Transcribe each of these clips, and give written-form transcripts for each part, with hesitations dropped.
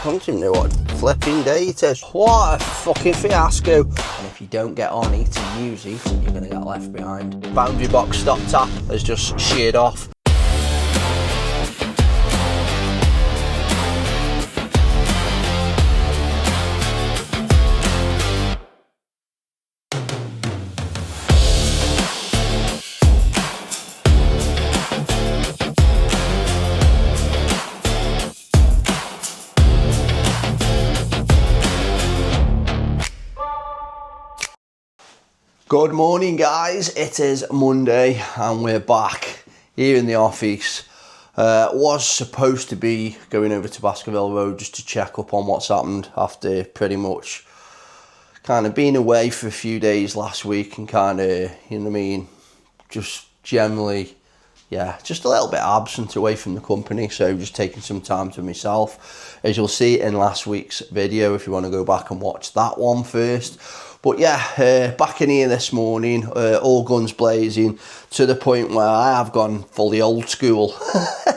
I don't even know what flipping day it is. What a fucking fiasco. And if you don't get on eating music, you're gonna get left behind. Boundary box stop tap has just sheared off. Good morning guys, it is Monday and we're back here in the office. Was supposed to be going over to Baskerville Road just to check up on what's happened after pretty much kind of being away for a few days last week and kind of, you know what I mean, just generally, yeah, just a little bit absent away from the company, so just taking some time to myself, as you'll see in last week's video if you want to go back and watch that one first. But yeah, back in here this morning, all guns blazing, to the point where I have gone fully old school.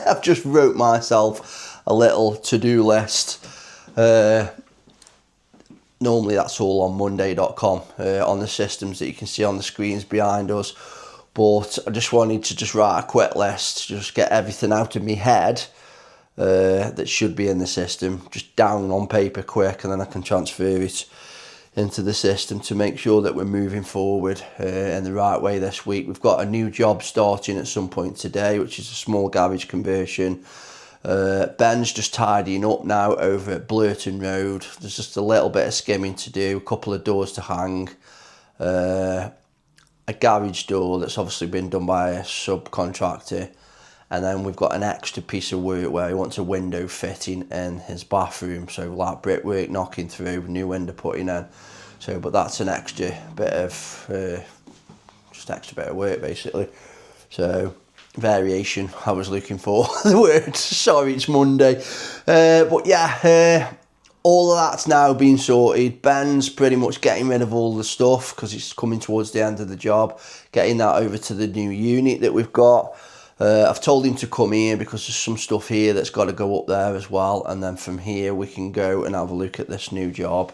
I've just wrote myself a little to-do list. Normally that's all on monday.com, on the systems that you can see on the screens behind us. But I just wanted to just write a quick list, just get everything out of my head that should be in the system, just down on paper quick, and then I can transfer it into the system to make sure that we're moving forward in the right way this week. We've got a new job starting at some point today, which is a small garage conversion. Ben's just tidying up now over at Blurton Road. There's just a little bit of skimming to do, a couple of doors to hang, a garage door that's obviously been done by a subcontractor, and then we've got an extra piece of work where he wants a window fitting in his bathroom, so like brickwork knocking through, new window putting in. So, but that's an extra bit of just extra bit of work basically. So variation, I was looking for the word. Sorry, it's Monday, but yeah. All of that's now been sorted. Ben's pretty much getting rid of all the stuff because it's coming towards the end of the job, getting that over to the new unit that we've got. I've told him to come here because there's some stuff here that's got to go up there as well, and then from here we can go and have a look at this new job.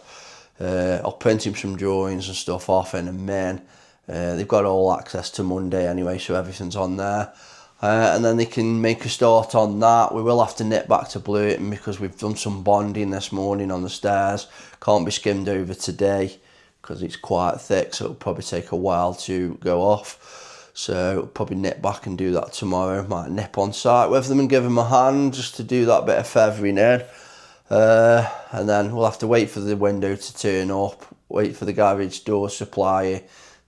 I'll print him some drawings and stuff off in a min. They've got all access to Monday anyway, so everything's on there. And then they can make a start on that. We will have to nip back to Blurton because we've done some bonding this morning on the stairs. Can't be skimmed over today because it's quite thick, so it'll probably take a while to go off. So probably nip back and do that tomorrow. Might nip on site with them and give them a hand just to do that bit of feathering in. And then we'll have to wait for the window to turn up, wait for the garage door supplier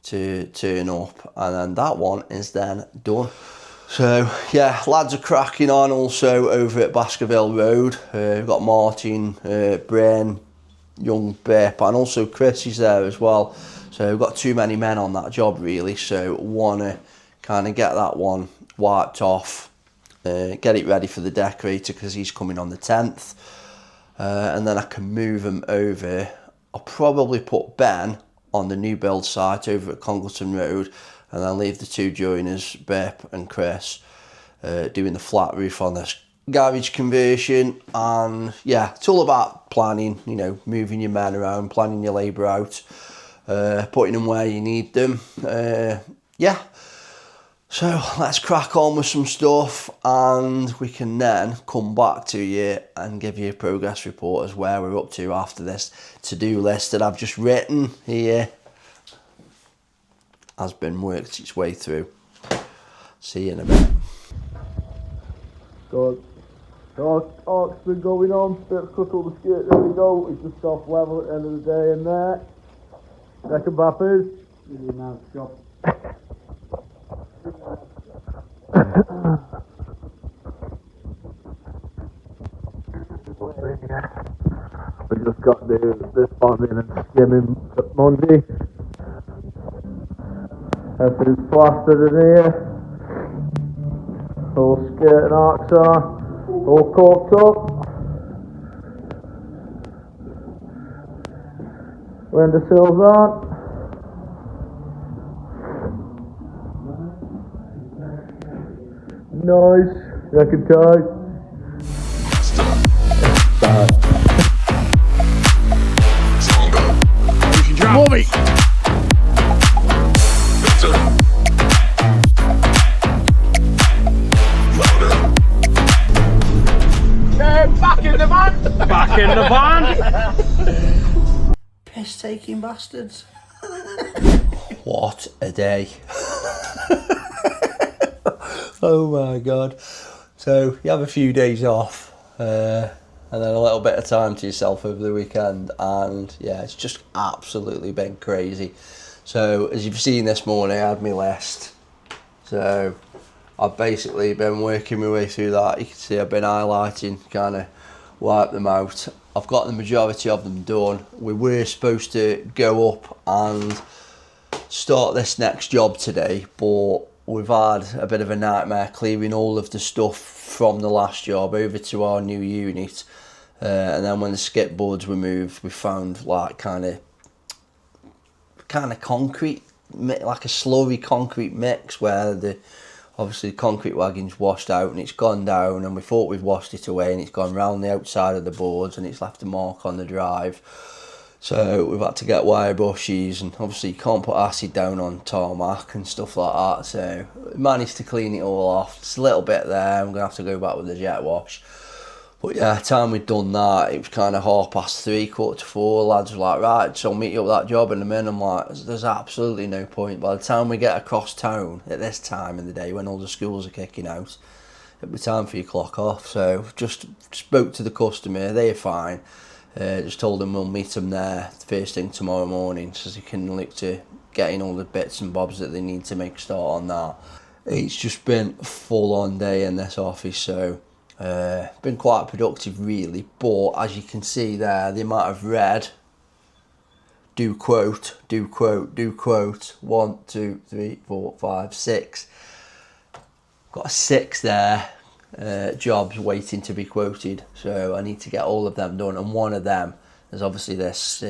to turn up, and then that one is then done. So yeah, lads are cracking on also over at Baskerville Road. We've got Martin, Brain, young Bip, and also Chris is there as well. So we've got too many men on that job really, so want to kind of get that one wiped off, get it ready for the decorator because he's coming on the 10th. And then I can move him over. I'll probably put Ben on the new build site over at Congleton Road, and then leave the two joiners, Bip and Chris, doing the flat roof on this garage conversion. And yeah, it's all about planning, you know, moving your men around, planning your labour out, putting them where you need them. Yeah, so let's crack on with some stuff, and we can then come back to you and give you a progress report as where we're up to after this to-do list that I've just written here. Has been worked its way through. See you in a bit. Good. Arc's been going on, bit of cut all the skirt, there we go. It's just off level at the end of the day in there. Second bappers. Really nice job. We just got this bonding and skimming at Monday. Everything's plastered in here. All skirt and arcs are all corked up. Windowsills aren't. Nice. Second time. Start. in the van. Piss taking bastards. What a day. Oh my god. So you have a few days off and then a little bit of time to yourself over the weekend, and yeah, it's just absolutely been crazy. So as you've seen this morning, I had my list, so I've basically been working my way through that. You can see I've been highlighting, kind of wipe them out. I've got the majority of them done. We were supposed to go up and start this next job today, but we've had a bit of a nightmare clearing all of the stuff from the last job over to our new unit, and then when the skip boards were moved, we found like kind of concrete, like a slurry concrete mix, where obviously the concrete wagon's washed out and it's gone down, and we thought we'd washed it away, and it's gone round the outside of the boards and it's left a mark on the drive. So we've had to get wire brushes, and obviously you can't put acid down on tarmac and stuff like that. So we managed to clean it all off. It's a little bit there. I'm going to have to go back with the jet wash. But yeah, time we'd done that, it was kind of 3:30, 4:45. Lads were like, right, so I'll meet you up that job in a minute. I'm like, there's absolutely no point. By the time we get across town at this time in the day when all the schools are kicking out, it'll be time for your clock off. So just spoke to the customer, they're fine. Just told them we'll meet them there first thing tomorrow morning, so they can look to getting all the bits and bobs that they need to make a start on that. It's just been a full on day in this office, so been quite productive really. But as you can see there, the amount of red, do quote, 1, 2, 3, 4, 5, 6. Got a 6 there. Jobs waiting to be quoted, so I need to get all of them done, and one of them is obviously this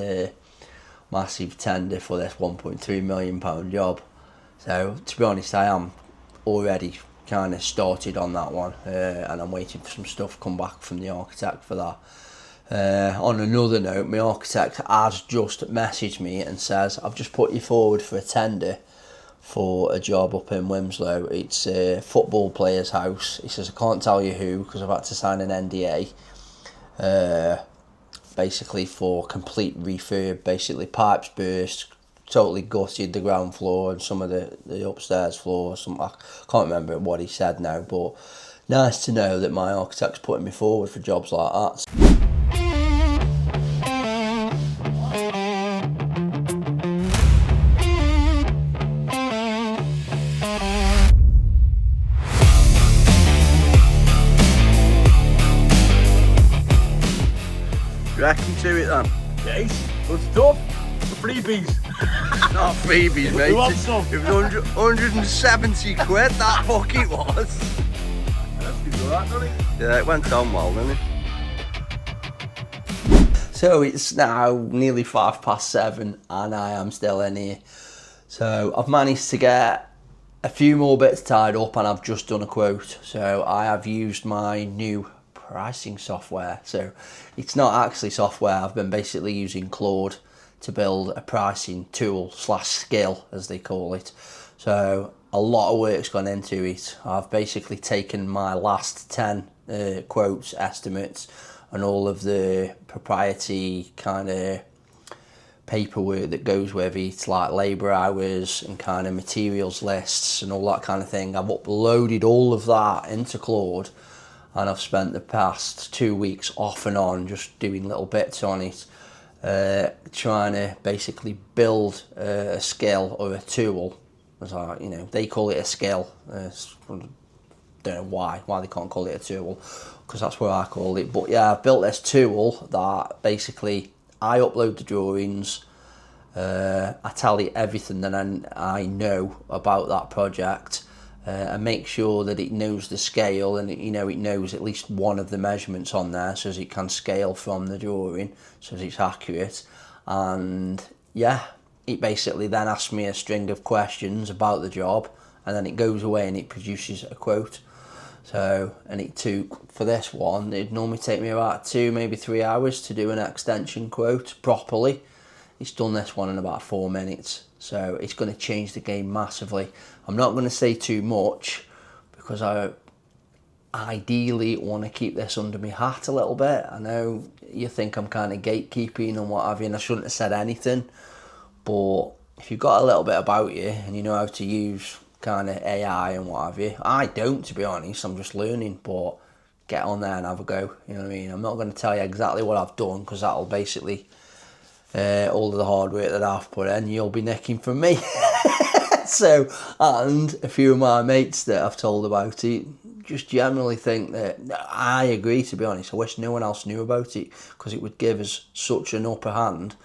massive tender for this £1.3 million job. So to be honest, I am already kind of started on that one, and I'm waiting for some stuff to come back from the architect for that. On another note, my architect has just messaged me and says, I've just put you forward for a tender for a job up in Wimslow. It's a football player's house. He says, I can't tell you who because I've had to sign an NDA, basically for complete refurb. Basically pipes burst, totally gutted the ground floor and some of the upstairs floor. I can't remember what he said now, but nice to know that my architect's putting me forward for jobs like that. Reckon to it then? Yes, good stuff. Freebies. Not freebies, mate. We want some. It was 170 quid, that bucket was. That's good, alright, doesn't it? Yeah, it went on well, didn't it? So it's now nearly 7:05 and I am still in here. So I've managed to get a few more bits tied up, and I've just done a quote. So I have used my new pricing software. So it's not actually software. I've been basically using Claude to build a pricing tool / skill, as they call it. So a lot of work's gone into it. I've basically taken my last 10 quotes, estimates, and all of the proprietary kind of paperwork that goes with it, like labour hours and kind of materials lists and all that kind of thing. I've uploaded all of that into Claude, and I've spent the past 2 weeks off and on just doing little bits on it, trying to basically build a skill or a tool. As they call it a skill. Don't know why they can't call it a tool, because that's what I call it. But yeah, I've built this tool that basically I upload the drawings, I tell it everything that I know about that project, and make sure that it knows the scale, and it knows at least one of the measurements on there, so as it can scale from the drawing, so as it's accurate. And yeah, it basically then asks me a string of questions about the job, and then it goes away and it produces a quote. So, and it took, for this one, it'd normally take me about 2, maybe 3 hours to do an extension quote properly. It's done this one in about 4 minutes. So it's going to change the game massively. I'm not going to say too much, because ideally want to keep this under my hat a little bit. I know you think I'm kind of gatekeeping and what have you, and I shouldn't have said anything, but if you've got a little bit about you and you know how to use kind of AI and what have you, I don't, to be honest, I'm just learning, but get on there and have a go, you know what I mean? I'm not going to tell you exactly what I've done, because that'll basically, all of the hard work that I've put in, you'll be nicking from me. So, and a few of my mates that I've told about it just generally think that, I agree, to be honest, I wish no one else knew about it, because it would give us such an upper hand.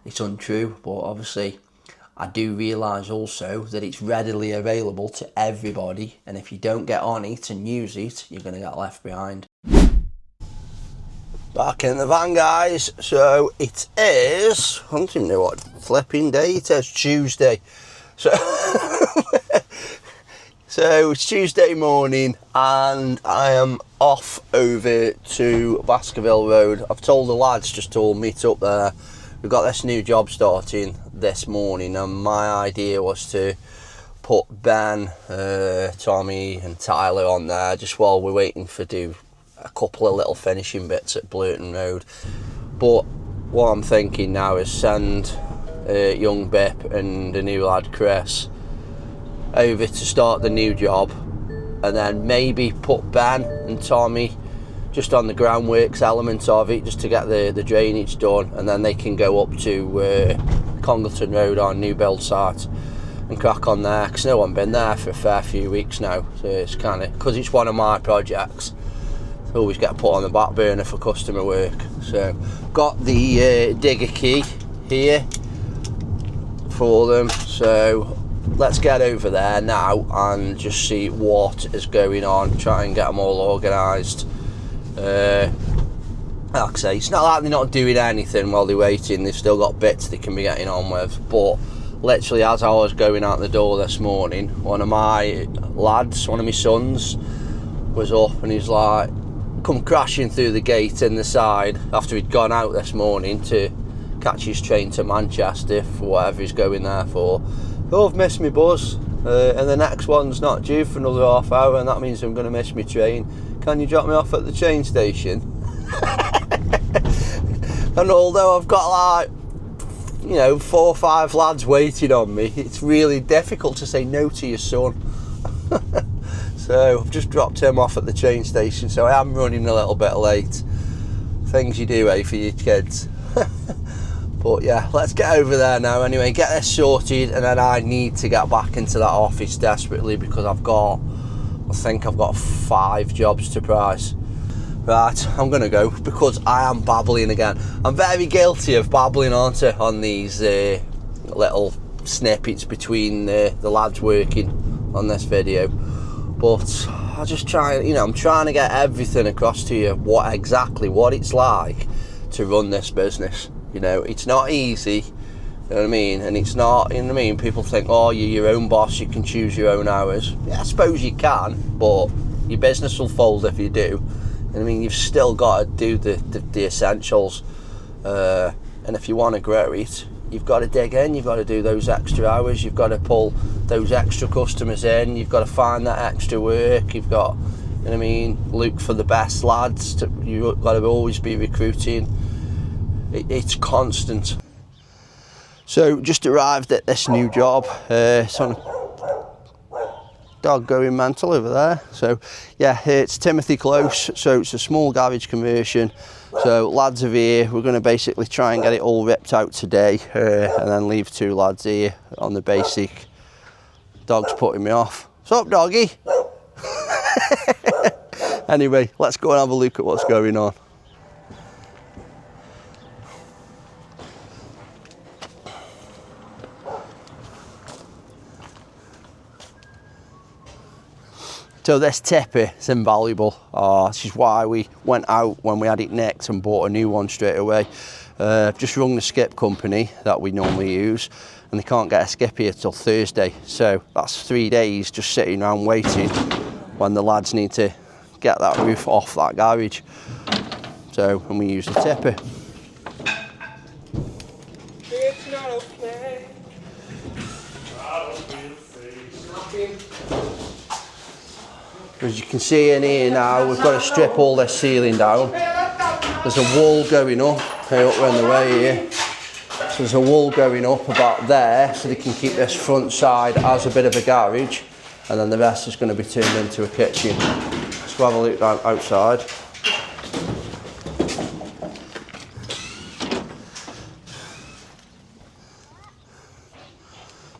It's untrue, but obviously I do realise also that it's readily available to everybody, and if you don't get on it and use it, you're going to get left behind. Back in the van, guys. So it is, I don't even know what flipping day it is, Tuesday. So, so it's Tuesday morning and I am off over to Baskerville Road. I've told the lads just to all meet up there. We've got this new job starting this morning, and my idea was to put Ben, Tommy and Tyler on there just while we're waiting for do a couple of little finishing bits at Blurton Road. But what I'm thinking now is send young Bip and the new lad Chris over to start the new job, and then maybe put Ben and Tommy just on the groundworks element of it, just to get the drainage done, and then they can go up to Congleton Road, our new build site, and crack on there, because no one been there for a fair few weeks now. So it's kind of, because it's one of my projects, I always get put on the back burner for customer work. So got the digger key here for them, so let's get over there now and just see what is going on, try and get them all organised. Like I say, it's not like they're not doing anything while they're waiting. They've still got bits they can be getting on with. But literally, as I was going out the door this morning, one of my lads, one of my sons, was up and he's like come crashing through the gate in the side after he'd gone out this morning to catch his train to Manchester for whatever he's going there for. Oh, I've missed my bus, and the next one's not due for another half hour, and that means I'm going to miss my train. Can you drop me off at the train station? And although I've got like, you know, 4 or 5 lads waiting on me, it's really difficult to say no to your son. So I've just dropped him off at the train station, so I am running a little bit late. Things you do, for your kids. But yeah, let's get over there now anyway, get this sorted, and then I need to get back into that office desperately, because I think I've got 5 jobs to price. Right, I'm gonna go, because I am babbling again. I'm very guilty of babbling, aren't I, on these little snippets between the lads working on this video. But I just try, you know, I'm trying to get everything across to you, what it's like to run this business. You know, it's not easy, you know what I mean? And it's not, you know what I mean? People think, oh, you're your own boss, you can choose your own hours. Yeah, I suppose you can, but your business will fold if you do. You know what I mean? You've still got to do the essentials. And if you want to grow it, you've got to dig in, you've got to do those extra hours, you've got to pull those extra customers in, you've got to find that extra work, you've got, you know what I mean, look for the best lads, you've got to always be recruiting. It's constant. So just arrived at this new job. Some dog going mental over there. So yeah, it's Timothy Close. So it's a small garage conversion. So lads are here. We're going to basically try and get it all ripped out today, and then leave 2 lads here on the basic. Dog's putting me off. What's up, doggy? Anyway, let's go and have a look at what's going on. So this tipper is invaluable. This is why we went out when we had it nicked and bought a new one straight away. Just rung the skip company that we normally use, and they can't get a skip here till Thursday. So that's 3 days just sitting around waiting when the lads need to get that roof off that garage. So, and we use the tipper. It's not okay. I don't feel safe. As you can see in here now, we've got to strip all this ceiling down. There's a wall going up, hey, up on the way here. So there's a wall going up about there, so they can keep this front side as a bit of a garage, and then the rest is going to be turned into a kitchen. Let's go have a look outside.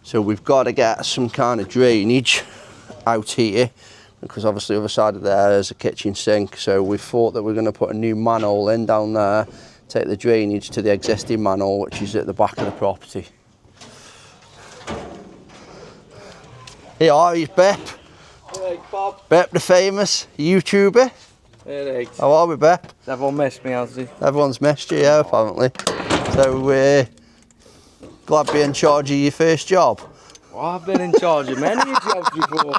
So we've got to get some kind of drainage out here, because obviously the other side of there is a kitchen sink. So we thought that we're going to put a new manhole in down there, take the drainage to the existing manhole, which is at the back of the property. Here are you, Bep. Hey, Bob. Bep the famous YouTuber. Hey, How are we, Bep? everyone missed me, has he? Everyone's missed you, yeah, apparently. So we're glad to be in charge of your first job. Well, I've been in charge of many jobs before.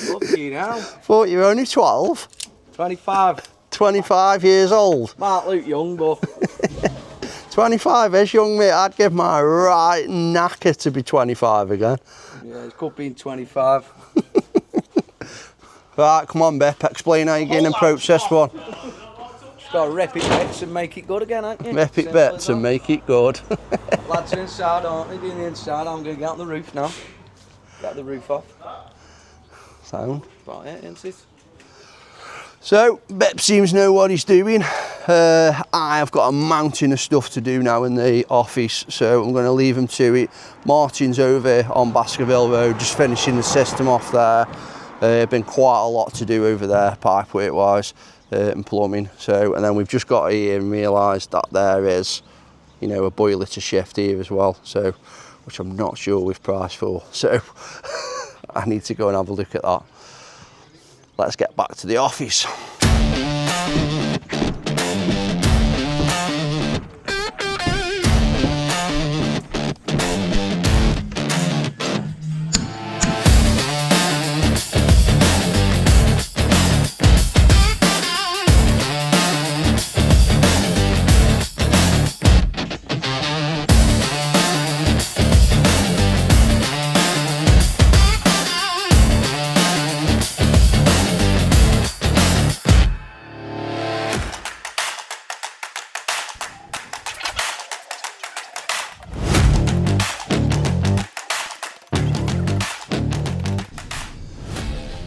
Lucky now. Thought you were only 12. 25. 25 years old. Might look young, but 25 is young, mate. I'd give my right knacker to be 25 again. yeah, it's good being 25. Right, come on, Bep. Explain how you're going to approach this one. Just got to rip it bits and make it good again, ain't you? Rip it Simple bits as and that. make it good. Lads are inside, aren't they? Doing the inside. I'm going to get on the roof now. Get the roof off. Sound. About it, isn't it? So, Bep seems to know what he's doing. I've got a mountain of stuff to do now in the office, so I'm going to leave him to it. Martin's over on Baskerville Road, just finishing the system off there. Been quite a lot to do over there, pipework wise, and plumbing. So, and then we've just got here and realised that there is, you know, a boiler to shift here as well. So, which I'm not sure we've priced for. So, I need to go and have a look at that. Let's get back to the office.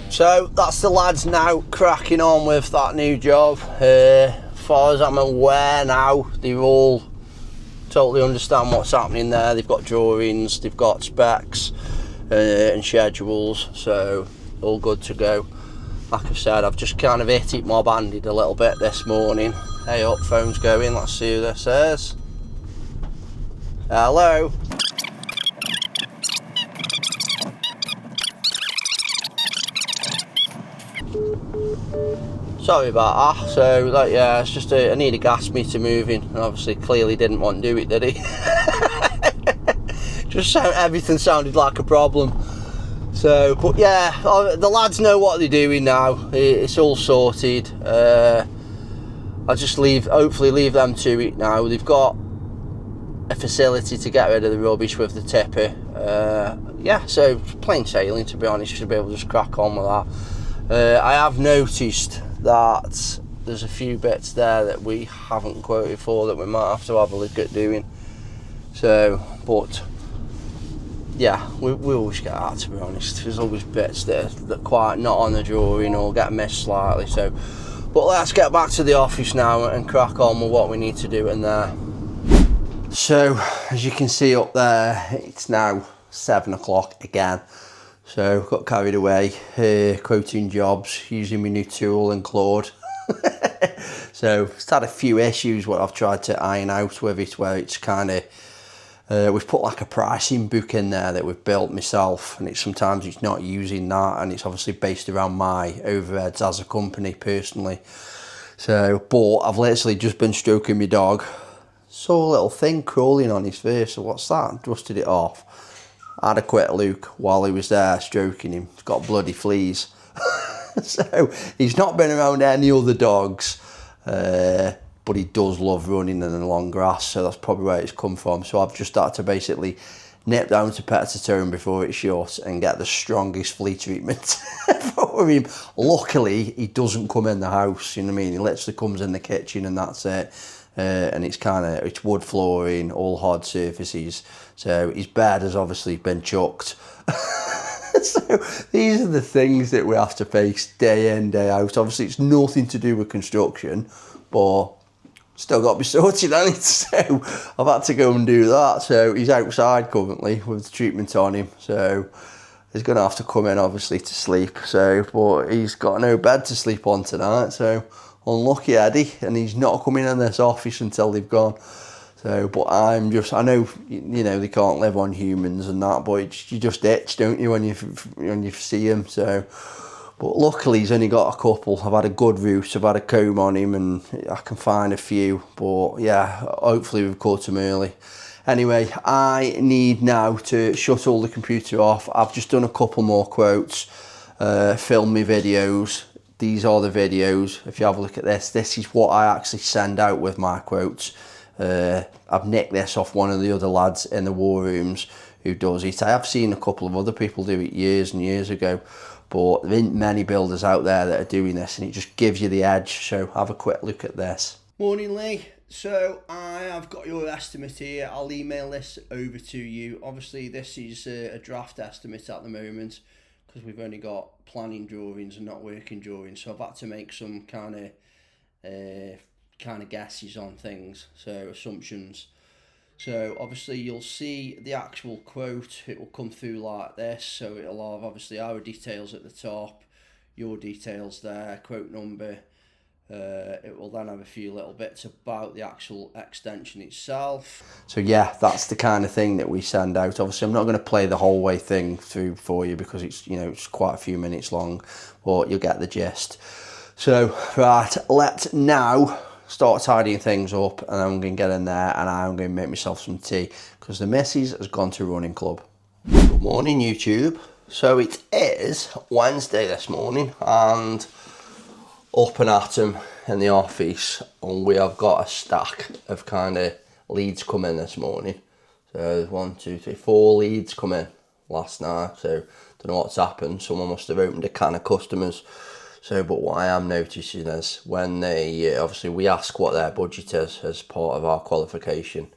So that's the lads now cracking on with that new job. As far as I'm aware now, they all totally understand what's happening there. They've got drawings, they've got specs and schedules, so all good to go. Like I said, I've just kind of hit it mob-handed a little bit this morning. Hey up, phone's going, let's see who this is. Hello. Sorry about that. So, like, yeah, it's just I need a gas meter moving, and obviously clearly didn't want to do it, did he? Just everything sounded like a problem. So, but yeah, the lads know what they're doing now. It's all sorted. I'll just hopefully leave them to it now. They've got a facility to get rid of the rubbish with the tipper. Yeah, so plain sailing, to be honest. Should be able to just crack on with that. I have noticed that there's a few bits there that we haven't quoted for that we might have to have a look at doing. So, but yeah, we always get that, to be honest. There's always bits that quite not on the drawing or get missed slightly. So, but let's get back to the office now and crack on with what we need to do in there. So, as you can see up there, it's now 7 o'clock again. So got carried away, quoting jobs, using my new tool and Claude. So it's had a few issues what I've tried to iron out with it, where it's kind of, we've put like a pricing book in there that we've built myself, and sometimes it's not using that, and it's obviously based around my overheads as a company personally. So, but I've literally just been stroking my dog, saw a little thing crawling on his face, so what's that? Dusted it off. I had a quick look while he was there stroking him. He's got bloody fleas. So he's not been around any other dogs, but he does love running in the long grass, so that's probably where it's come from. So I've just started to basically nip down to Petterton before it's shut and get the strongest flea treatment for him. Luckily, he doesn't come in the house, you know what I mean? He literally comes in the kitchen and that's it. And it's wood flooring, all hard surfaces. So his bed has obviously been chucked. So these are the things that we have to face day in, day out. Obviously, it's nothing to do with construction, but still got to be sorted, hasn't it? So I've had to go and do that. So he's outside currently with the treatment on him. So he's going to have to come in, obviously, to sleep. So, but he's got no bed to sleep on tonight. So unlucky Eddie, and he's not coming in this office until they've gone. So, but I know, you know, they can't live on humans and that, but you just itch, don't you, when you see him. So, but luckily he's only got a couple. I've had a good route, I've had a comb on him, and I can find a few. But yeah, hopefully we've caught him early. Anyway, I need now to shut all the computer off. I've just done a couple more quotes, filmed me videos. These are the videos. If you have a look at this is what I actually send out with my quotes. I've nicked this off one of the other lads in the war rooms who does it. I have seen a couple of other people do it years and years ago, but there isn't many builders out there that are doing this, and it just gives you the edge. So have a quick look at this. Morning, Lee. So I have got your estimate here. I'll email this over to you. Obviously this is a draft estimate at the moment because we've only got planning drawings and not working drawings, so I've had to make some kind of guesses on things, so assumptions. So obviously you'll see the actual quote, it will come through like this. So it'll have obviously our details at the top, your details there, quote number. It will then have a few little bits about the actual extension itself. So yeah, that's the kind of thing that we send out. Obviously I'm not going to play the whole way thing through for you because it's, you know, it's quite a few minutes long, but you'll get the gist. So right, let's now start tidying things up, and I'm going to get in there and I'm going to make myself some tea because the missus has gone to running club. Good morning, YouTube. So it is Wednesday this morning, and up and at 'em in the office, and we have got a stack of kind of leads come in this morning. So there's 1, 2, 3, 4 leads come in last night. So don't know what's happened. Someone must have opened a can of customers. So, but what I am noticing is when they, obviously we ask what their budget is as part of our qualification.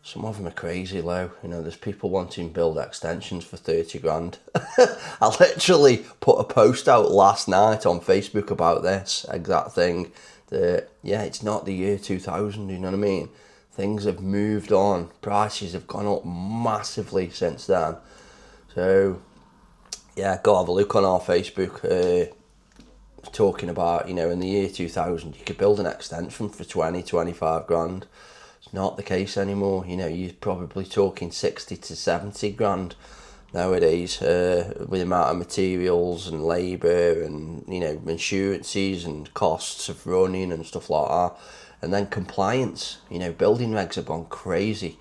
Some of them are crazy low. You know, there's people wanting build extensions for 30 grand. I literally put a post out last night on Facebook about this exact thing. That, yeah, it's not the year 2000, you know what I mean? Things have moved on. Prices have gone up massively since then. So, yeah, go have a look on our Facebook. Talking about, you know, in the year 2000 you could build an extension for 20-25 grand. It's not the case anymore. You know, you're probably talking 60 to 70 grand nowadays, with the amount of materials and labour and, you know, insurances and costs of running and stuff like that. And then compliance, you know, building regs have gone crazy.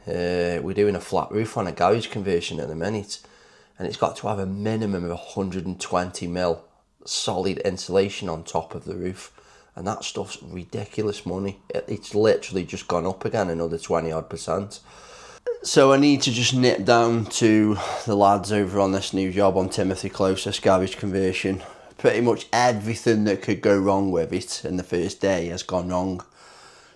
We're doing a flat roof on a garage conversion at the minute, and it's got to have a minimum of 120 mil solid insulation on top of the roof, and that stuff's ridiculous money. It's literally just gone up again another 20-odd%. So I need to just nip down to the lads over on this new job on Timothy Close, this garage conversion. Pretty much everything that could go wrong with it in the first day has gone wrong.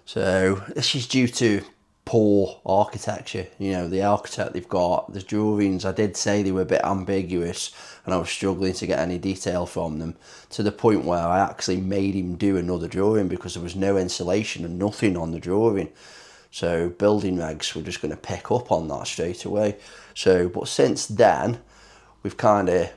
So this is due to poor architecture. You know, the architect they've got, the drawings, I did say they were a bit ambiguous and I was struggling to get any detail from them, to the point where I actually made him do another drawing because there was no insulation and nothing on the drawing. So building regs were just going to pick up on that straight away. So, but since then, we've kind of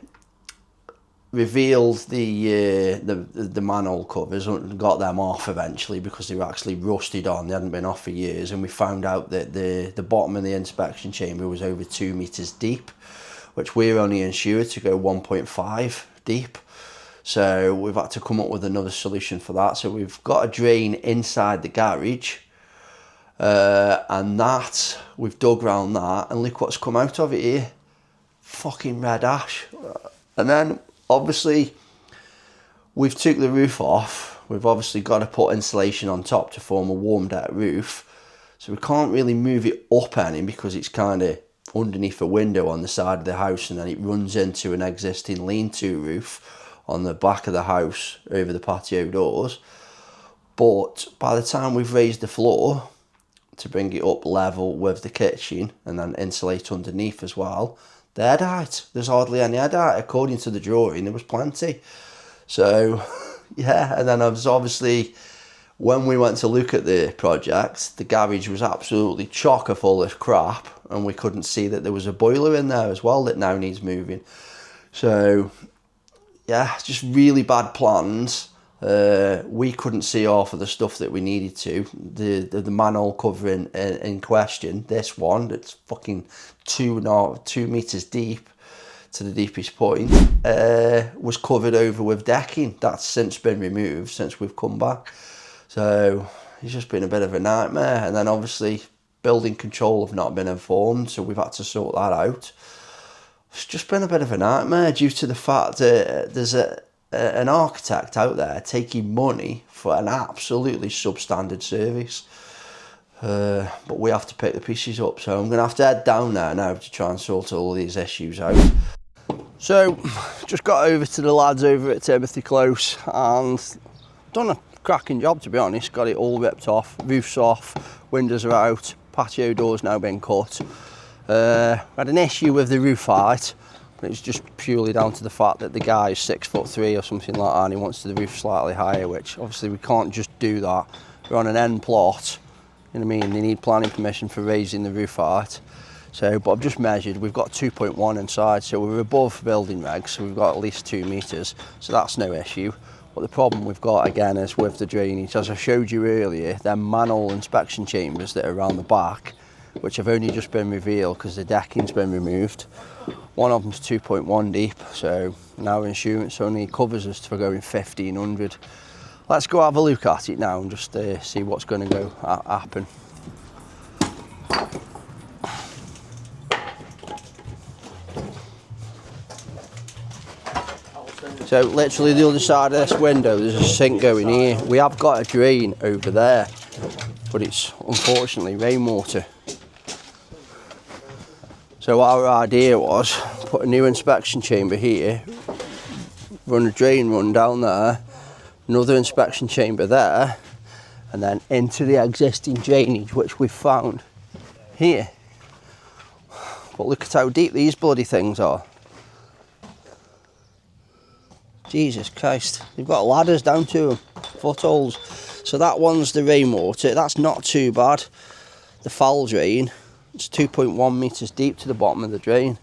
revealed the manhole covers and got them off eventually because they were actually rusted on. They hadn't been off for years, and we found out that the bottom of the inspection chamber was over 2 meters deep, which we're only insured to go 1.5 deep. So we've had to come up with another solution for that. So we've got a drain inside the garage, and that we've dug around that, and look what's come out of it here. Fucking red ash. And then obviously we've took the roof off. We've obviously got to put insulation on top to form a warm deck roof, so we can't really move it up any because it's kind of underneath a window on the side of the house, and then it runs into an existing lean-to roof on the back of the house over the patio doors. But by the time we've raised the floor to bring it up level with the kitchen and then insulate underneath as well, the head height, there's hardly any head height. According to the drawing, there was plenty. So yeah, and then obviously when we went to look at the project, the garage was absolutely chocker full of crap, and we couldn't see that there was a boiler in there as well that now needs moving. So yeah, just really bad plans. We couldn't see half of the stuff that we needed to. The manhole cover in question, this one, that's fucking 2 meters deep to the deepest point, was covered over with decking. That's since been removed since we've come back. So it's just been a bit of a nightmare. And then obviously building control have not been informed, so we've had to sort that out. It's just been a bit of a nightmare due to the fact that there's an architect out there taking money for an absolutely substandard service. But we have to pick the pieces up, so I'm going to have to head down there now to try and sort all these issues out. So just got over to the lads over at Timothy Close and done a cracking job, to be honest. Got it all ripped off, roof's off, windows are out, patio doors now been cut. Had an issue with the roof height, but it's just purely down to the fact that the guy is 6'3" or something like that, and he wants the roof slightly higher, which obviously we can't just do that. We're on an end plot, you know what I mean? They need planning permission for raising the roof height. So, but I've just measured, we've got 2.1 inside, so we're above building regs, so we've got at least 2 meters, so that's no issue. But the problem we've got again is with the drainage. As I showed you earlier, them manhole inspection chambers that are around the back, which have only just been revealed because the decking's been removed. One of them's 2.1 deep, so now insurance only covers us for going 1,500. Let's go have a look at it now and just see what's going to happen. So literally the other side of this window, there's a sink going here. We have got a drain over there, but it's unfortunately rainwater. So our idea was put a new inspection chamber here, run a drain run down there, another inspection chamber there, and then into the existing drainage which we've found here. But look at how deep these bloody things are. Jesus Christ, they've got ladders down to them, footholds. So that one's the rainwater, that's not too bad. The foul drain, it's 2.1 metres deep to the bottom of the drain.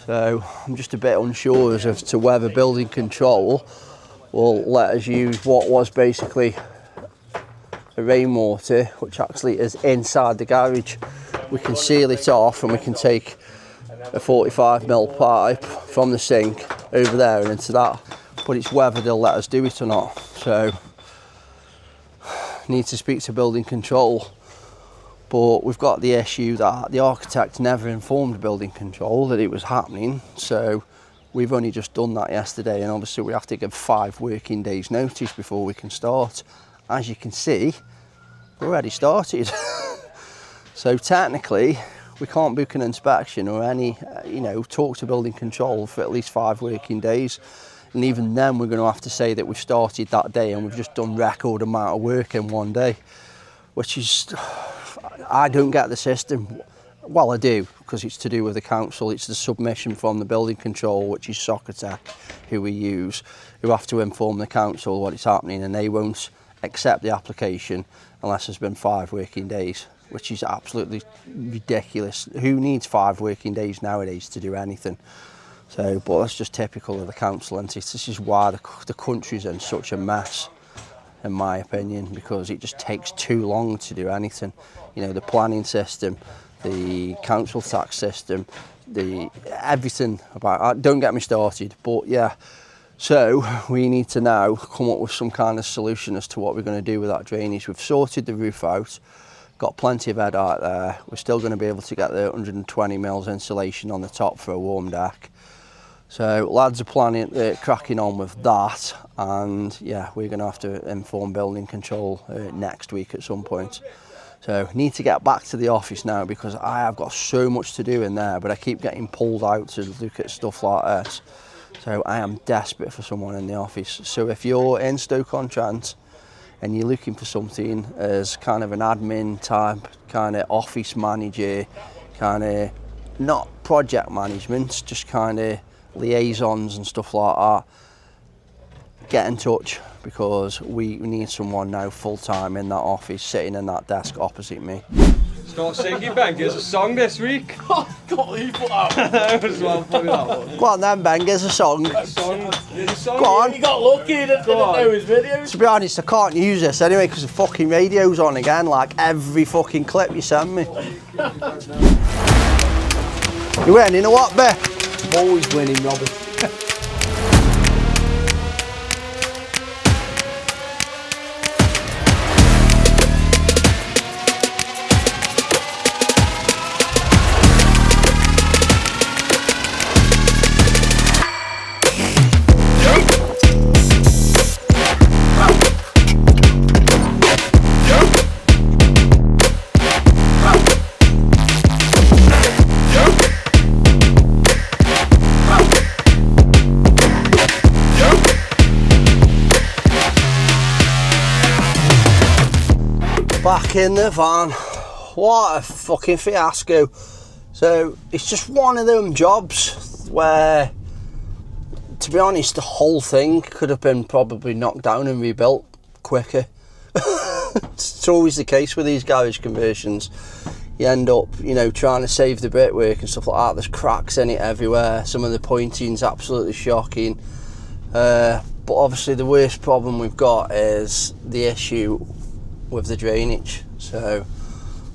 So I'm just a bit unsure as to whether building control will let us use what was basically the rainwater, which actually is inside the garage. We can seal it off and we can take a 45mm pipe from the sink over there and into that, but it's whether they'll let us do it or not. So need to speak to building control, but we've got the issue that the architect never informed building control that it was happening, so we've only just done that yesterday, and obviously we have to give 5 working days notice before we can start. As you can see, we've already started. So technically we can't book an inspection or any, talk to building control for at least 5 working days. And even then we're going to have to say that we've started that day and we've just done record amount of work in one day, which is, I don't get the system. Well, I do, because it's to do with the council. It's the submission from the building control, which is Soccertech, who we use, who have to inform the council what is happening, and they won't accept the application unless there's been 5 working days, which is absolutely ridiculous. Who needs 5 working days nowadays to do anything? So, but that's just typical of the council, and this is why the country's in such a mess, in my opinion, because it just takes too long to do anything. The planning system, the council tax system, everything about. Don't get me started, but yeah. So we need to now come up with some kind of solution as to what we're going to do with that drainage. We've sorted the roof out, got plenty of head out there. We're still going to be able to get the 120mm insulation on the top for a warm deck. So lads are planning, cracking on with that, and yeah, we're going to have to inform building control next week at some point. So need to get back to the office now because I have got so much to do in there, but I keep getting pulled out to look at stuff like this. So I am desperate for someone in the office. So if you're in Stoke-on-Trent and you're looking for something as kind of an admin type, kind of office manager, kind of not project management, just kind of liaisons and stuff like that, get in touch because we need someone now full time in that office, sitting in that desk opposite me. Scott Siggy Bangers a song this week. Can't believe that. That was well funny, that one. Go on then, Ben, give us a song. A song. There's a song. Go on. He got lucky, he didn't know his videos. To be honest, I can't use this anyway because the fucking radio's on again, like every fucking clip you send me. You winning or what, Be? I'm always winning, Robert. Back in the van. What a fucking fiasco. So it's just one of them jobs where, to be honest, the whole thing could have been probably knocked down and rebuilt quicker. It's always the case with these garage conversions. You end up, you know, trying to save the brickwork and stuff like that. There's cracks in it everywhere. Some of the pointing's absolutely shocking. But obviously the worst problem we've got is the issue with the drainage, so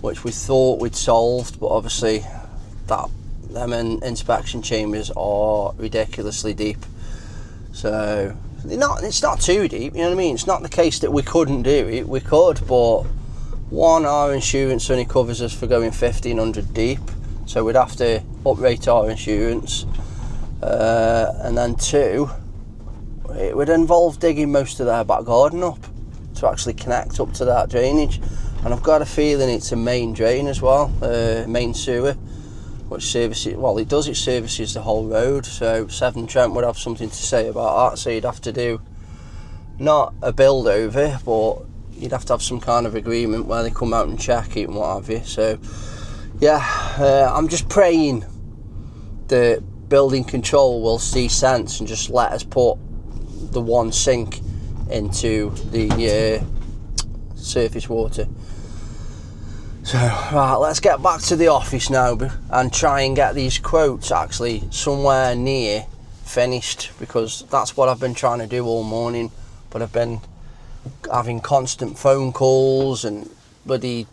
which we thought we'd solved, but obviously them inspection chambers are ridiculously deep. So it's not too deep, you know what I mean? It's not the case that we couldn't do it, we could, but one, our insurance only covers us for going 1,500 deep, so we'd have to uprate our insurance, and then two, it would involve digging most of their back garden up to actually connect up to that drainage, and I've got a feeling it's a main drain as well, main sewer, which services, well, it services the whole road. So Severn Trent would have something to say about that, so you'd have to do not a build over, but you'd have to have some kind of agreement where they come out and check it and what have you. So yeah, I'm just praying that building control will see sense and just let us put the one sink into the surface water. So right, let's get back to the office now and try and get these quotes actually somewhere near finished, because that's what I've been trying to do all morning, but I've been having constant phone calls and bloody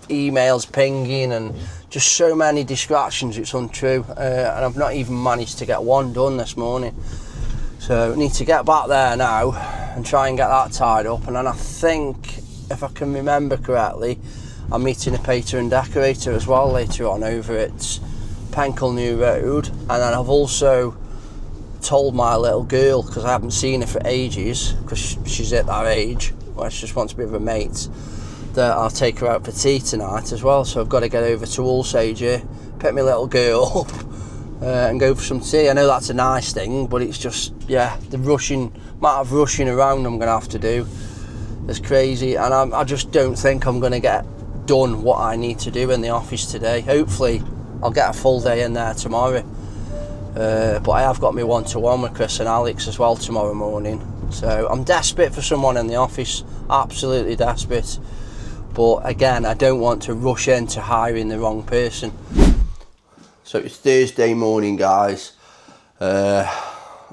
emails pinging and just so many distractions, it's untrue, and I've not even managed to get one done this morning. So I need to get back there now and try and get that tied up, and then I think, if I can remember correctly, I'm meeting a painter and decorator as well later on over at Penkle New Road. And then I've also told my little girl, because I haven't seen her for ages, because she's at that age where she just wants to be with her mates, that I'll take her out for tea tonight as well. So I've got to get over to Allsager, pick my little girl up, and go for some tea. I know that's a nice thing, but it's just, yeah, the amount of rushing around I'm going to have to do is crazy, and I just don't think I'm going to get done what I need to do in the office today. Hopefully I'll get a full day in there tomorrow, but I have got my one-to-one with Chris and Alex as well tomorrow morning. So I'm desperate for someone in the office, absolutely desperate, but again, I don't want to rush into hiring the wrong person. So it's Thursday morning, guys. I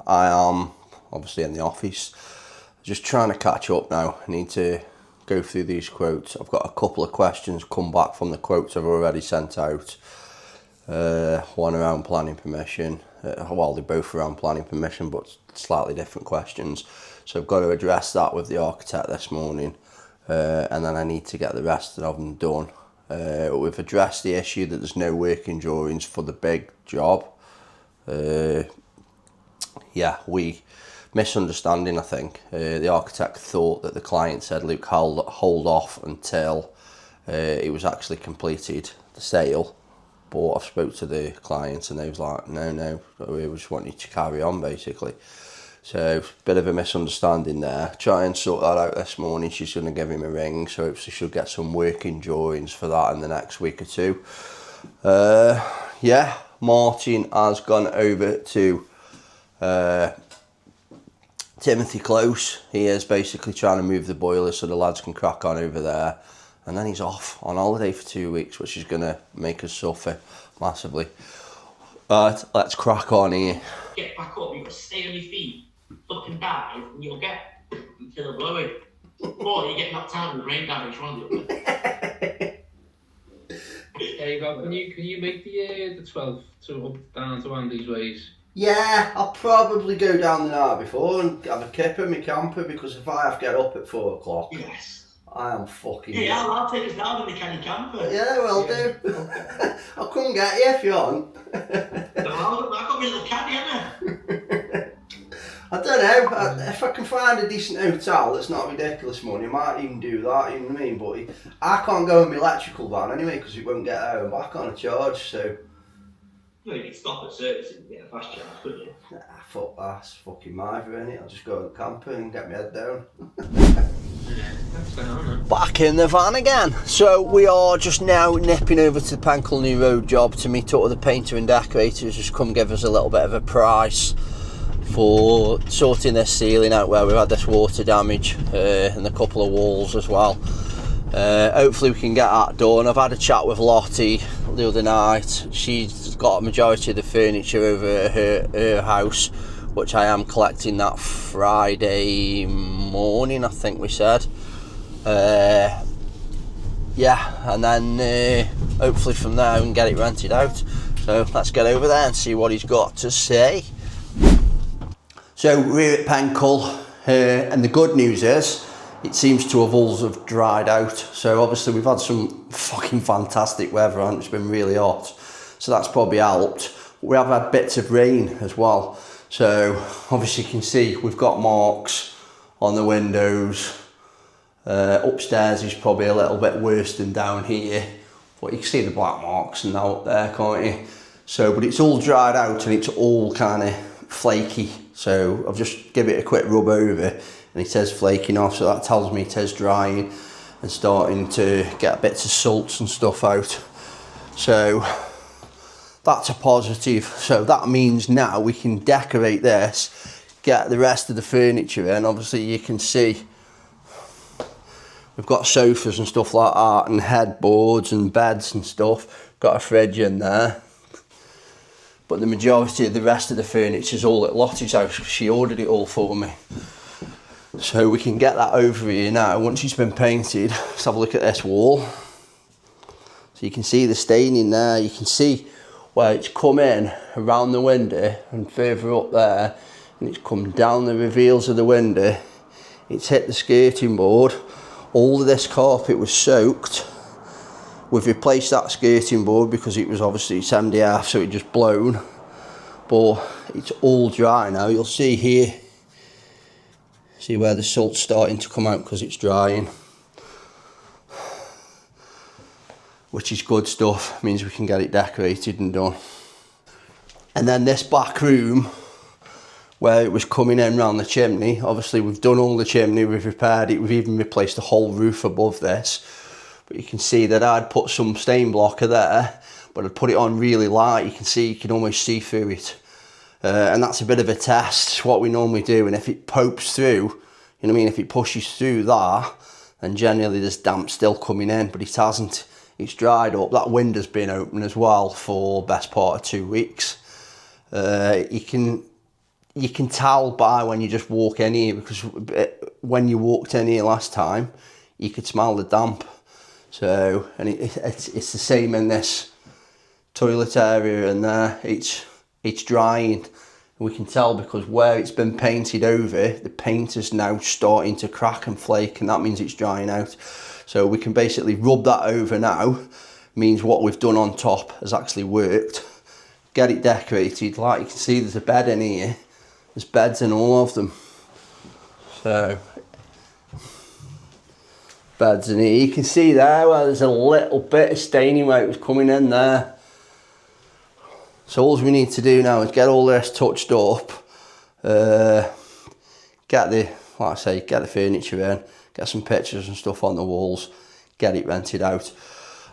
am obviously in the office, just trying to catch up now. I need to go through these quotes. I've got a couple of questions come back from the quotes I've already sent out. One around planning permission. Well, they're both around planning permission, but slightly different questions. So I've got to address that with the architect this morning, and then I need to get the rest of them done. We've addressed the issue that there's no working drawings for the big job. Misunderstanding, I think. The architect thought that the client said, Luke, hold off until it was actually completed, the sale, but I've spoke to the client and they was like, no, we just want you to carry on basically. So, bit of a misunderstanding there. Try and sort that out this morning. She's going to give him a ring, so hopefully she'll get some working drawings for that in the next week or two. Yeah, Martin has gone over to Timothy Close. He is basically trying to move the boiler so the lads can crack on over there. And then he's off on holiday for 2 weeks, which is going to make us suffer massively. But let's crack on here. Get back up, you've got to stay on your feet, fucking dive, and you'll get until a blowy. Or you get knocked out with brain damage, one of the other. There you go. Can you make the 12 to up down to Andy's ways? Yeah, I'll probably go down the night before and have a kip in my camper, because if I have to get up at 4 o'clock, Yes. I am fucking... Yeah, I'll take us down in the canny camper. Yeah, will do. I'll come and get you if you want. I've got my little caddy, haven't I don't know, if I can find a decent hotel that's not ridiculous money, I might even do that, you know what I mean? But I can't go in my electrical van anyway, because it won't get out and back on a charge, so... Well, you can stop at service and get a fast charge, couldn't you? Nah, fuck that, it's fucking mither, innit? I'll just go in the camper and get my head down. Back in the van again. So we are just now nipping over to the Penkle New Road job to meet up with the painter and decorator who's just come give us a little bit of a price for sorting this ceiling out where we've had this water damage and a couple of walls as well. Hopefully we can get that done. I've had a chat with Lottie the other night. She's got a majority of the furniture over at her house, which I am collecting that Friday morning, I think we said. Yeah, and then hopefully from there we can get it rented out. So let's get over there and see what he's got to say. So we're at Penkle, and the good news is it seems to have all have dried out. So obviously we've had some fucking fantastic weather and it's been really hot, so that's probably helped. We have had bits of rain as well, so obviously you can see we've got marks on the windows. Upstairs is probably a little bit worse than down here, but you can see the black marks and out there, can't you? So, but it's all dried out and it's all kind of flaky. So I've just give it a quick rub over and it says flaking off, so that tells me it is drying and starting to get bits of salts and stuff out. So that's a positive. So that means now we can decorate this, get the rest of the furniture in. Obviously you can see we've got sofas and stuff like that, and headboards and beds and stuff. Got a fridge in there. But the majority of the rest of the furniture is all at Lottie's house. She ordered it all for me. So we can get that over here now. Once it's been painted, let's have a look at this wall. So you can see the staining there. You can see where it's come in around the window and further up there. And it's come down the reveals of the window. It's hit the skirting board. All of this carpet was soaked. We've replaced that skirting board because it was obviously it's MDF, so it just blown. But it's all dry now. You'll see here, see where the salt's starting to come out because it's drying. Which is good stuff, means we can get it decorated and done. And then this back room, where it was coming in round the chimney, obviously we've done all the chimney, we've repaired it, we've even replaced the whole roof above this. But you can see that I'd put some stain blocker there, but I'd put it on really light. You can see, you can almost see through it. And that's a bit of a test, what we normally do. And if it pokes through, you know what I mean, if it pushes through that, then generally there's damp still coming in, but it hasn't. It's dried up. That window's been open as well for best part of 2 weeks. You can tell by when you just walk in here, because when you walked in here last time, you could smell the damp. So, and it's the same in this toilet area and there. It's drying. We can tell because where it's been painted over, the paint is now starting to crack and flake, and that means it's drying out. So we can basically rub that over now. Means what we've done on top has actually worked. Get it decorated. Like you can see, there's a bed in here. There's beds in all of them. So beds in here. You can see there where there's a little bit of staining where it was coming in there. So all we need to do now is get all this touched up, get the furniture in, get some pictures and stuff on the walls, get it rented out.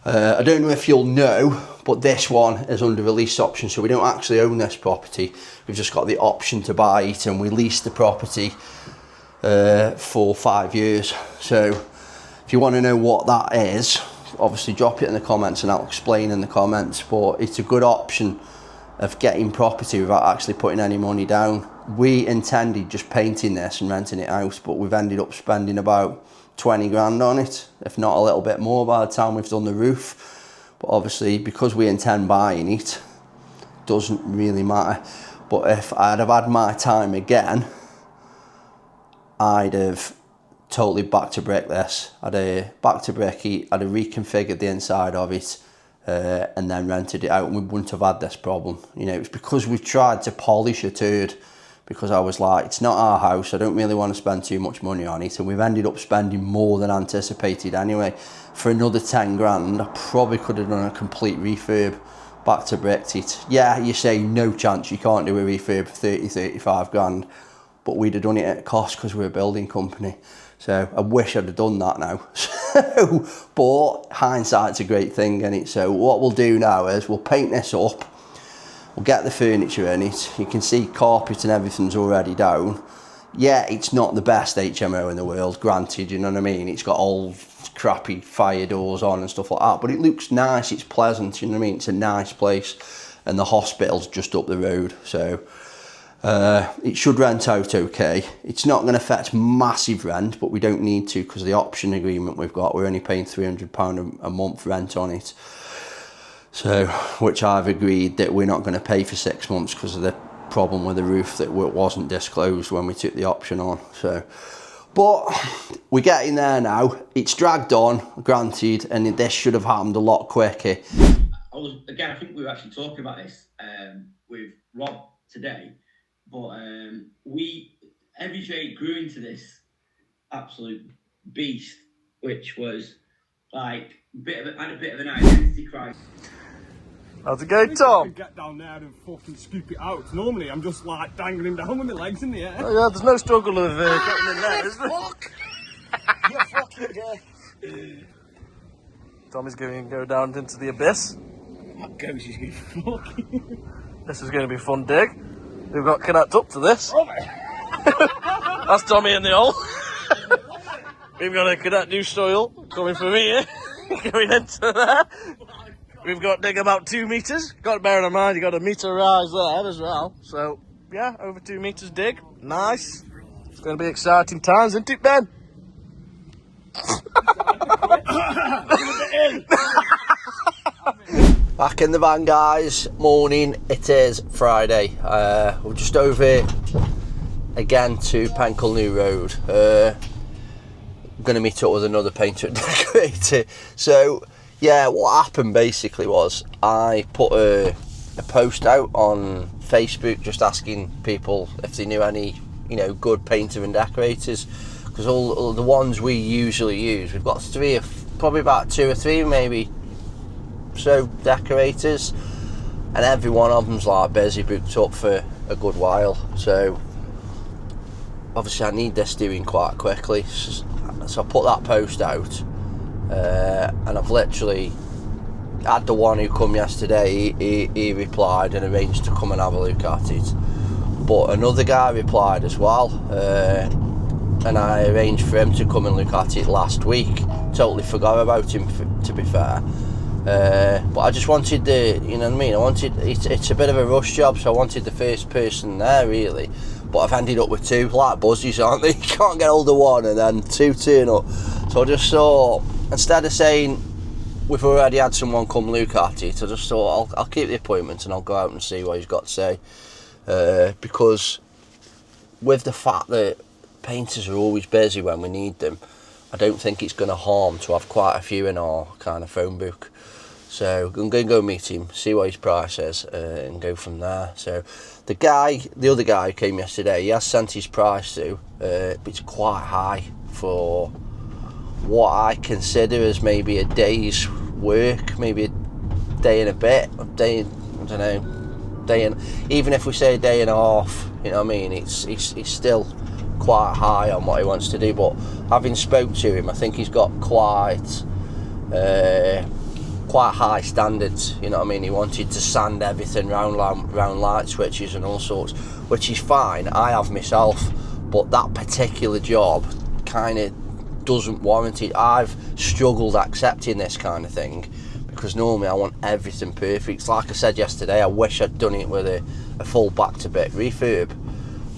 I don't know if you'll know, but this one is under a lease option, so we don't actually own this property. We've just got the option to buy it, and we lease the property for 5 years. So if you want to know what that is, obviously drop it in the comments and I'll explain in the comments, but it's a good option of getting property without actually putting any money down. We intended just painting this and renting it out, but we've ended up spending about 20 grand on it, if not a little bit more by the time we've done the roof. But obviously, because we intend buying it, doesn't really matter. But if I'd have had my time again, I'd have totally back to brick this. I'd have back to brick it, I'd have reconfigured the inside of it, and then rented it out, and we wouldn't have had this problem. You know, it's because we tried to polish a turd, because I was like, it's not our house, I don't really want to spend too much money on it, and we've ended up spending more than anticipated anyway. For another 10 grand, I probably could have done a complete refurb, back to bricked it. Yeah, you say no chance you can't do a refurb for 30, 35 grand, but we'd have done it at cost because we're a building company. So I wish I'd have done that now. So, but hindsight's a great thing, isn't it? So what we'll do now is we'll paint this up, we'll get the furniture in it. You can see carpet and everything's already down. Yeah, it's not the best HMO in the world, granted, you know what I mean? It's got old crappy fire doors on and stuff like that, but it looks nice, it's pleasant, you know what I mean? It's a nice place, and the hospital's just up the road, so it should rent out okay. It's not going to fetch massive rent, but we don't need to because of the option agreement we've got. We're only paying £300 a month rent on it. So, which I've agreed that we're not going to pay for 6 months because of the problem with the roof that wasn't disclosed when we took the option on. So, but we're getting there now. It's dragged on, granted, and this should have happened a lot quicker. I think we were actually talking about this with Rob today. But MVJ grew into this absolute beast, which was like had a bit of an identity crisis. How's it going, Tom? Get down there and fucking scoop it out. Normally, I'm just like dangling him down with my legs in the air. Oh, yeah, there's no struggle of getting in there, is there? You fucking gay. Tommy's going to go down into the abyss. That goes, he's going fucking. This is going to be a fun dig. We've got connect up to this. That's Tommy in the hole. We've got a cadet new soil coming from here, going into there. We've got dig about 2 metres. Got to bear in mind, you've got a metre rise there as well. So, yeah, over 2 metres dig. Nice. It's going to be exciting times, isn't it, Ben? Back in the van, guys. Morning. It is Friday. We're just over again to Penkle New Road. I'm going to meet up with another painter and decorator. So, yeah, what happened basically was I put a post out on Facebook just asking people if they knew any, good painter and decorators, because all the ones we usually use, we've got probably about 2 or 3 maybe. So decorators, and every one of them's like busy, booked up for a good while. So obviously I need this doing quite quickly, so I put that post out, and I've literally had the one who come yesterday. He replied and arranged to come and have a look at it, but another guy replied as well, and I arranged for him to come and look at it last week. Totally forgot about him, to be fair. But I just wanted it's a bit of a rush job, so I wanted the first person there really, but I've ended up with 2, like buzzies, aren't they? You can't get hold of one and then 2 turn up. So I just thought, instead of saying we've already had someone come look at it, I just thought I'll keep the appointment and I'll go out and see what he's got to say, because with the fact that painters are always busy when we need them, I don't think it's going to harm to have quite a few in our kind of phone book. So I'm going to go meet him, see what his price is, and go from there. So the other guy who came yesterday, he has sent his price to, but it's quite high for what I consider as maybe a day's work, maybe a day and a bit, a day, I don't know, day and, even if we say a day and a half, you know what I mean, it's still quite high on what he wants to do. But having spoke to him, I think he's got quite high standards, you know what I mean. He wanted to sand everything round light switches and all sorts, which is fine, I have myself, but that particular job kind of doesn't warrant it. I've struggled accepting this kind of thing because normally I want everything perfect. It's like I said yesterday, I wish I'd done it with a full back to bit refurb,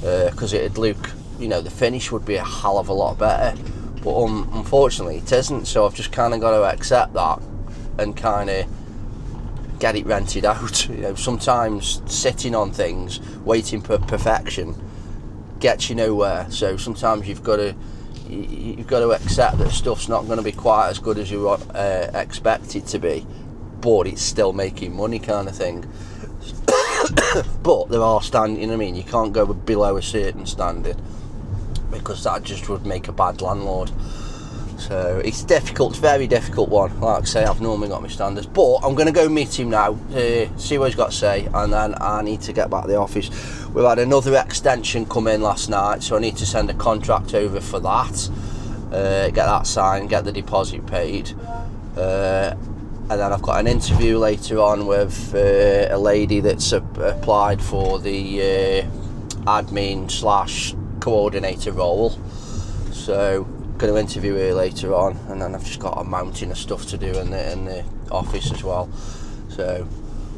because it'd look, you know, the finish would be a hell of a lot better, but unfortunately it isn't. So I've just kind of got to accept that and kind of get it rented out. You know, sometimes sitting on things waiting for perfection gets you nowhere. So sometimes you've got to accept that stuff's not going to be quite as good as you expect it to be, but it's still making money, kind of thing. But there are standards, you know what I mean, you can't go below a certain standard because that just would make a bad landlord. So it's difficult, it's a very difficult one. Like I say, I've normally got my standards, but I'm going to go meet him now, see what he's got to say, and then I need to get back to the office. We've had another extension come in last night, so I need to send a contract over for that, get that signed, get the deposit paid, and then I've got an interview later on with a lady that's applied for the admin / coordinator role. So going to interview her later on, and then I've just got a mountain of stuff to do in the office as well. So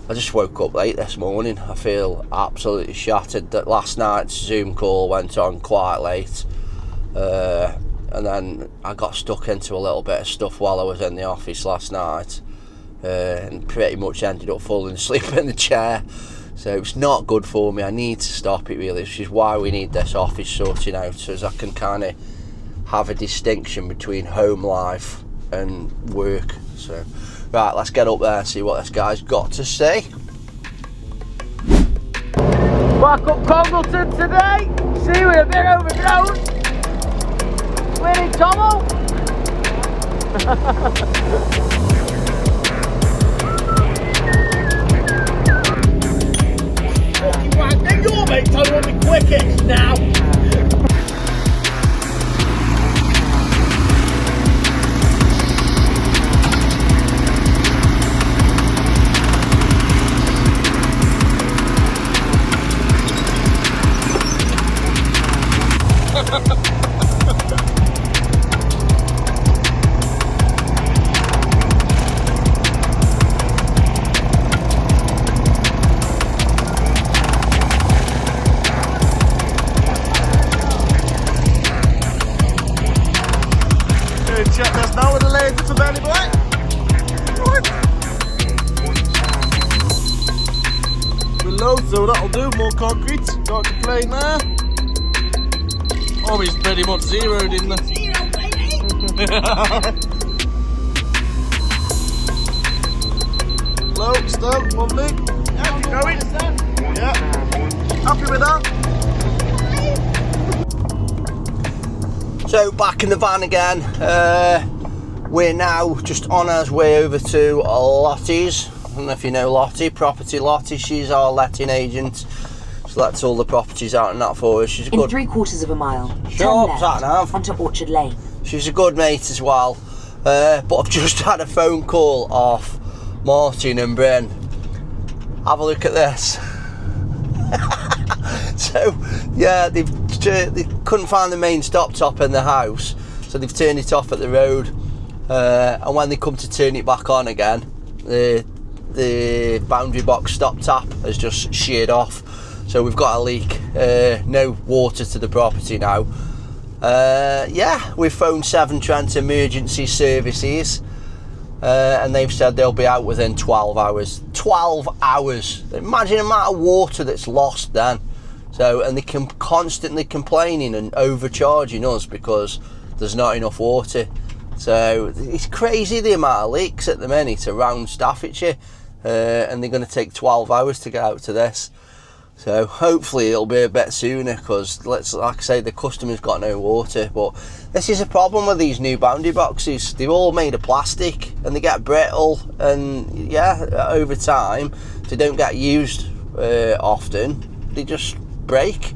I just woke up late this morning. I feel absolutely shattered. That last night's Zoom call went on quite late, and then I got stuck into a little bit of stuff while I was in the office last night, and pretty much ended up falling asleep in the chair. So it's not good for me. I need to stop it, really, which is why we need this office sorting out, so as I can kind of have a distinction between home life and work. So right, let's get up there and see what this guy's got to say. Back up Congleton today. See, we're a bit overgrown. Winning Tomo. Then your mate told me the quickest now. Check this now with the lathes of anybody. We're low, so that'll do. More concrete. Can't complain there. Oh, he's pretty much zeroed in there. Zero, baby! Low, still, one big. Yeah, keep going. Yeah. Happy with that? So back in the van again. We're now just on our way over to Lottie's. I don't know if you know Lottie, Property Lottie. She's our letting agent. She lets all the properties out and that for us. She's a good. In 3/4 of a mile, Shut up, sat nav. onto Orchard Lane. She's a good mate as well. But I've just had a phone call off Martin and Bryn. Have a look at this. So yeah, they couldn't find the main stop top in the house, so they've turned it off at the road, and when they come to turn it back on again, the boundary box stop tap has just sheared off, so we've got a leak. No water to the property now. Yeah, we've phoned Severn Trent emergency services, and they've said they'll be out within 12 hours. 12 hours! Imagine the amount of water that's lost then. So, and they can constantly complaining and overcharging us because there's not enough water. So it's crazy the amount of leaks at the minute around Staffordshire, and they're going to take 12 hours to get out to this. So hopefully it'll be a bit sooner, because like I say, the customer's got no water. But this is a problem with these new boundary boxes. They're all made of plastic and they get brittle, and yeah, over time, if they don't get used often, they just break.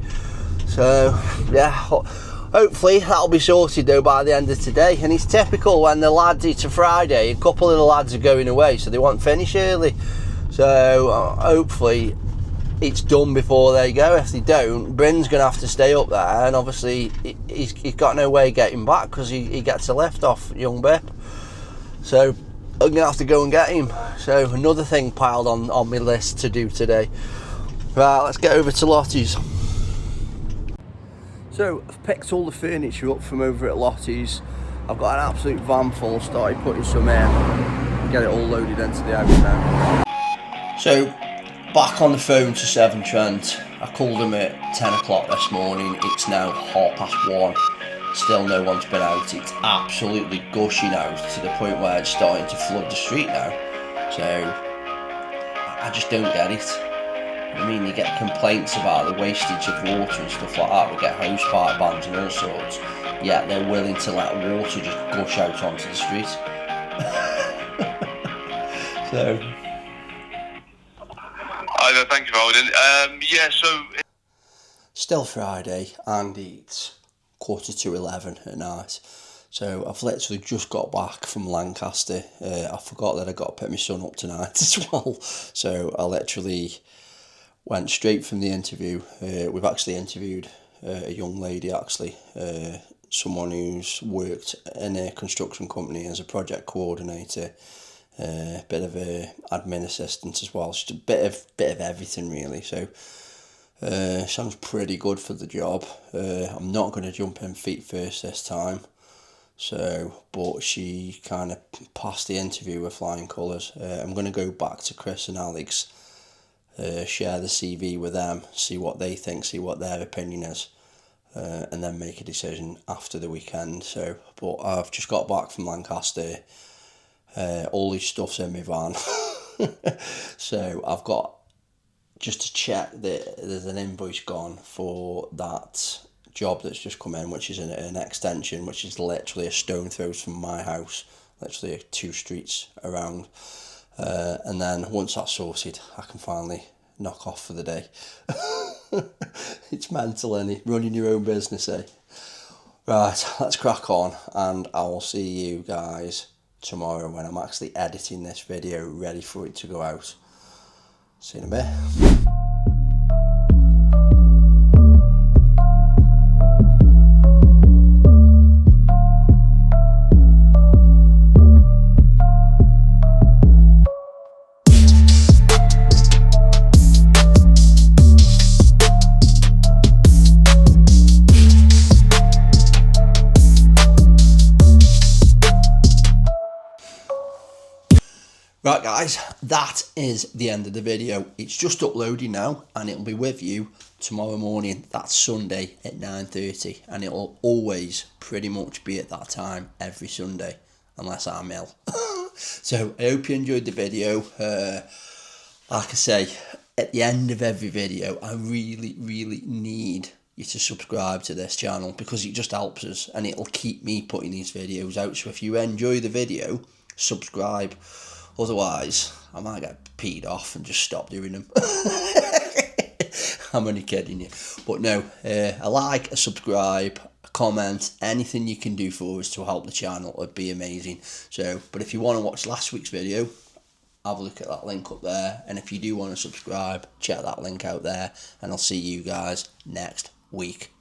So yeah, hopefully that'll be sorted though by the end of today. And it's typical when the lads, it's a Friday, a couple of the lads are going away, so they won't finish early. So hopefully it's done before they go. If they don't, Bryn's going to have to stay up there, and obviously he's got no way of getting back, because he gets a lift off young Bip. So I'm going to have to go and get him. So another thing piled on my list to do today. Right, let's get over to Lottie's. So I've picked all the furniture up from over at Lottie's. I've got an absolute van full, started putting some in, get it all loaded into the house now. So back on the phone to Severn Trent. I called them at 10 o'clock this morning. It's now 1:30. Still no one's been out. It's absolutely gushing out to the point where it's starting to flood the street now. So I just don't get it. I mean, you get complaints about the wastage of water and stuff like that. We get hose pipe bans and all sorts. Yet they're willing to let water just gush out onto the street. So. Hi there, thank you for holding. Yeah, so... Still Friday, and it's 11:15 at night. So I've literally just got back from Lancaster. I forgot that I got to pick my son up tonight as well. So I literally went straight from the interview. We've actually interviewed a young lady, actually. Someone who's worked in a construction company as a project coordinator. Bit of a admin assistant as well, just a bit of everything really. So sounds pretty good for the job. I'm not going to jump in feet first this time, so but she kind of passed the interview with flying colours. I'm going to go back to Chris and Alex, share the CV with them, see what they think, see what their opinion is, and then make a decision after the weekend. So but I've just got back from Lancaster. All this stuff's in my van. So I've got just to check that there's an invoice gone for that job that's just come in, which is an extension, which is literally a stone throw from my house, literally 2 streets around. And then once that's sorted, I can finally knock off for the day. It's mental, innit? Running your own business, eh? Right, let's crack on, and I will see you guys tomorrow when I'm actually editing this video ready for it to go out. See you in a bit. Right guys, that is the end of the video. It's just uploading now, and it'll be with you tomorrow morning. That's Sunday at 9:30, and it'll always pretty much be at that time every Sunday, unless I'm ill. So I hope you enjoyed the video. Like I say, at the end of every video, I really need you to subscribe to this channel, because it just helps us and it'll keep me putting these videos out. So if you enjoy the video, subscribe. Otherwise, I might get peed off and just stop doing them. I'm only kidding you. But no, a like, a subscribe, a comment, anything you can do for us to help the channel would be amazing. So, but if you want to watch last week's video, have a look at that link up there. And if you do want to subscribe, check that link out there. And I'll see you guys next week.